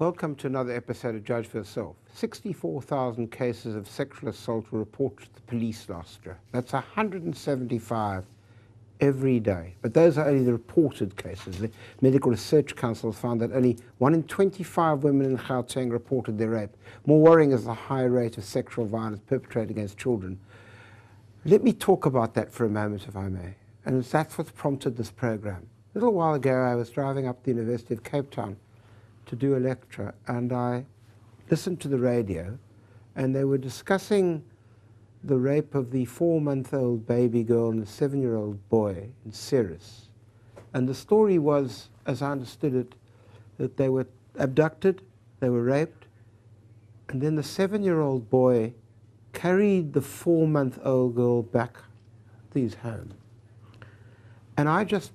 Welcome to another episode of Judge for Yourself. 64,000 cases of sexual assault were reported to the police last year. That's 175 every day. But those are only the reported cases. The Medical Research Council found that only 1 in 25 women in Gauteng reported their rape. More worrying is the high rate of sexual violence perpetrated against children. Let me talk about that for a moment, if I may. And that's what's prompted this program. A little while ago, I was driving up the University of Cape Town to do a lecture, and I listened to the radio, and they were discussing the rape of the 4-month-old baby girl and the 7-year-old boy in Ceres. And the story was, as I understood it, that they were abducted, they were raped, and then the 7-year-old boy carried the 4-month-old girl back to his home. And I just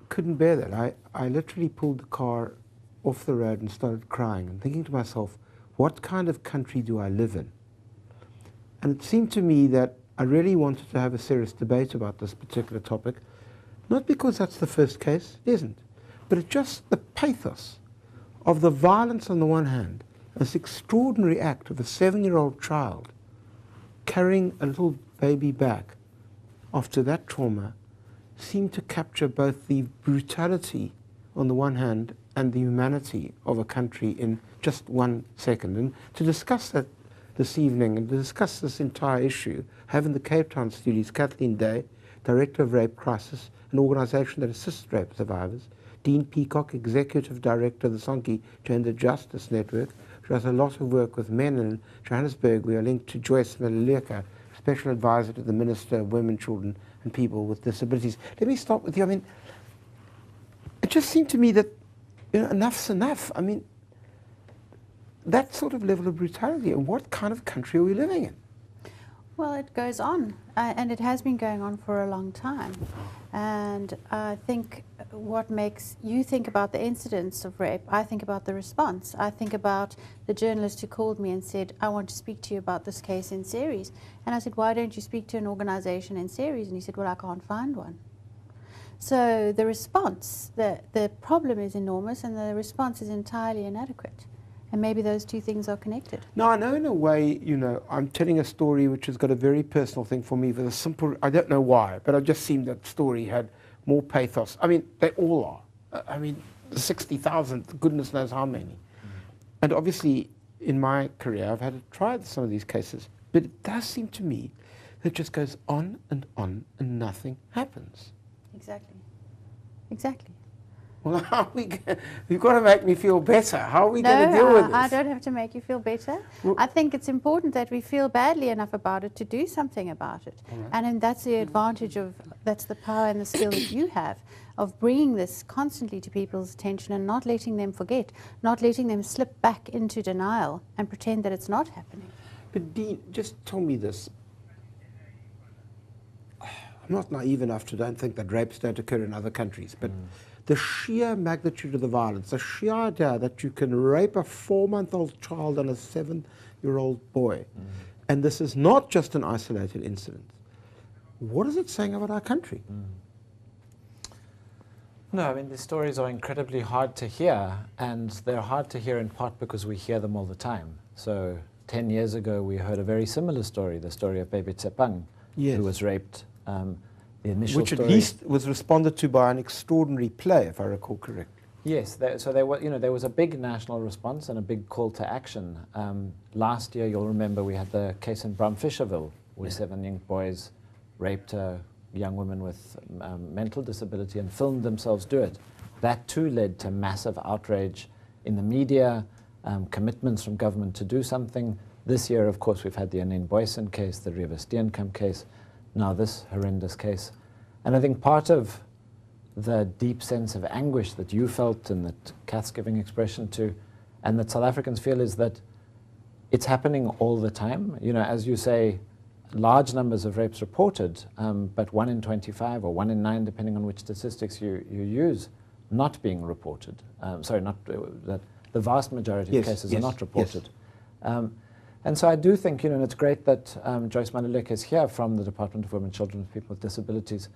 couldn't bear that. I literally pulled the car off the road and started crying and thinking to myself, what kind of country do I live in? And it seemed to me that I really wanted to have a serious debate about this particular topic, not because that's the first case, it isn't, but it's just the pathos of the violence on the one hand, this extraordinary act of a 7-year-old child carrying a little baby back after that trauma seemed to capture both the brutality on the one hand and the humanity of a country in just 1 second. And to discuss that this evening and to discuss this entire issue, I have in the Cape Town studios Kathleen Dey, Director of Rape Crisis, an organisation that assists rape survivors, Dean Peacock, Executive Director of the Sonke Gender Justice Network, who does a lot of work with men in Johannesburg. We are linked to Joyce, Maluleka, Special Advisor to the Minister of Women, Children and People with Disabilities. Let me start with you. I mean, it just seemed to me that enough's enough. I mean, that sort of level of brutality, and what kind of country are we living in? Well, it goes on, and it has been going on for a long time. And I think what makes you think about the incidents of rape, I think about the response. I think about the journalist who called me and said, I want to speak to you about this case in Ceres. And I said, why don't you speak to an organisation in Ceres? And he said, well, I can't find one. So the response, the problem is enormous, and the response is entirely inadequate. And maybe those two things are connected. Now, I know in a way, I'm telling a story which has got a very personal thing for me, for the simple, I don't know why, but it just seemed that story had more pathos. I mean, they all are. I mean, the 60,000, goodness knows how many. And obviously, in my career, I've had to try some of these cases, but it does seem to me that it just goes on and nothing happens. Exactly. Exactly. Well, how are we you've got to make me feel better. How are we going to deal with this? I don't have to make you feel better. Well, I think it's important that we feel badly enough about it to do something about it. Right. And that's the advantage of, that's the power and the skill that you have of bringing this constantly to people's attention and not letting them forget, not letting them slip back into denial and pretend that it's not happening. But Dean, just tell me this. I'm not naive enough to don't think that rapes don't occur in other countries, but the sheer magnitude of the violence, the sheer idea that you can rape a 4-month-old child and a 7-year-old boy, and this is not just an isolated incident. What is it saying about our country? No, I mean, these stories are incredibly hard to hear, and they're hard to hear in part because we hear them all the time. So 10 years ago, we heard a very similar story, the story of baby Sept14, who was raped. The initial Which at least was responded to by an extraordinary play, if I recall correctly. Yes, so there was a big national response and a big call to action. Last year, you'll remember, we had the case in Fisherville, where 7 young boys raped a young woman with mental disability and filmed themselves do it. That too led to massive outrage in the media, commitments from government to do something. This year, of course, we've had the Anene Boysen case, the Reeva Steenkamp case, now this horrendous case. And I think part of the deep sense of anguish that you felt and that Kath's giving expression to, and that South Africans feel, is that it's happening all the time. As you say, large numbers of rapes reported, but 1 in 25 or 1 in 9, depending on which statistics you use, not being reported. That the vast majority of cases are not reported. And so I do think, and it's great that Joyce Maluleka is here from the Department of Women, Children and People with Disabilities,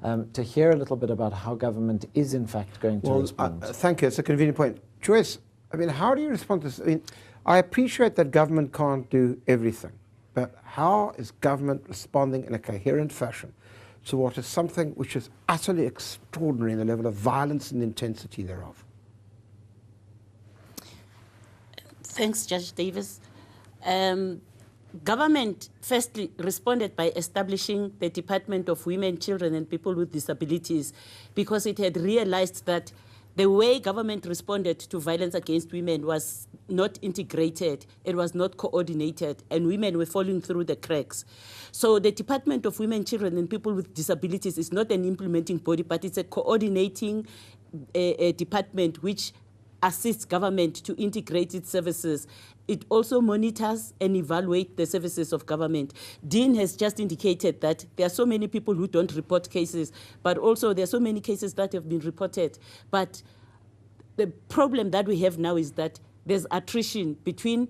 to hear a little bit about how government is in fact going to respond. Thank you. It's a convenient point. Joyce, I mean, how do you respond to this? I mean, I appreciate that government can't do everything, but how is government responding in a coherent fashion to what is something which is utterly extraordinary in the level of violence and intensity thereof? Thanks, Judge Davis. Government firstly responded by establishing the Department of Women, Children and People with Disabilities, because it had realized that the way government responded to violence against women was not integrated, it was not coordinated, and women were falling through the cracks. So the Department of Women, Children and People with Disabilities is not an implementing body, but it's a coordinating department which assists government to integrate its services. It also monitors and evaluates the services of government. Dean has just indicated that there are so many people who don't report cases, but also there are so many cases that have been reported. But the problem that we have now is that there's attrition between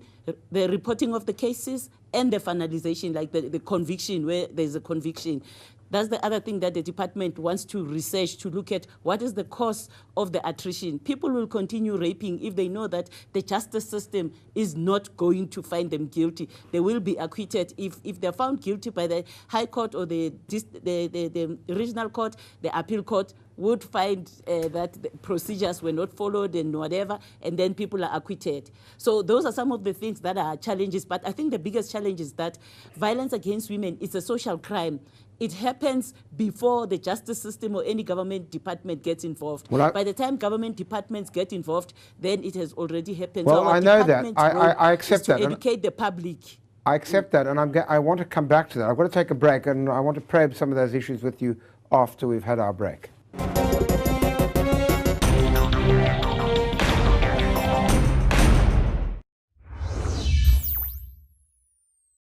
the reporting of the cases and the finalization, like the conviction, where there's a conviction. That's the other thing that the department wants to research, to look at what is the cause of the attrition. People will continue raping if they know that the justice system is not going to find them guilty. They will be acquitted. If they're found guilty by the High Court or the regional court, the appeal court would find that the procedures were not followed and whatever, and then people are acquitted. So those are some of the things that are challenges. But I think the biggest challenge is that violence against women is a social crime. It happens before the justice system or any government department gets involved. Well, by the time government departments get involved, then it has already happened. Well, so I know that. I accept that. To educate the public. I accept that, and I want to come back to that. I've got to take a break, and I want to probe some of those issues with you after we've had our break.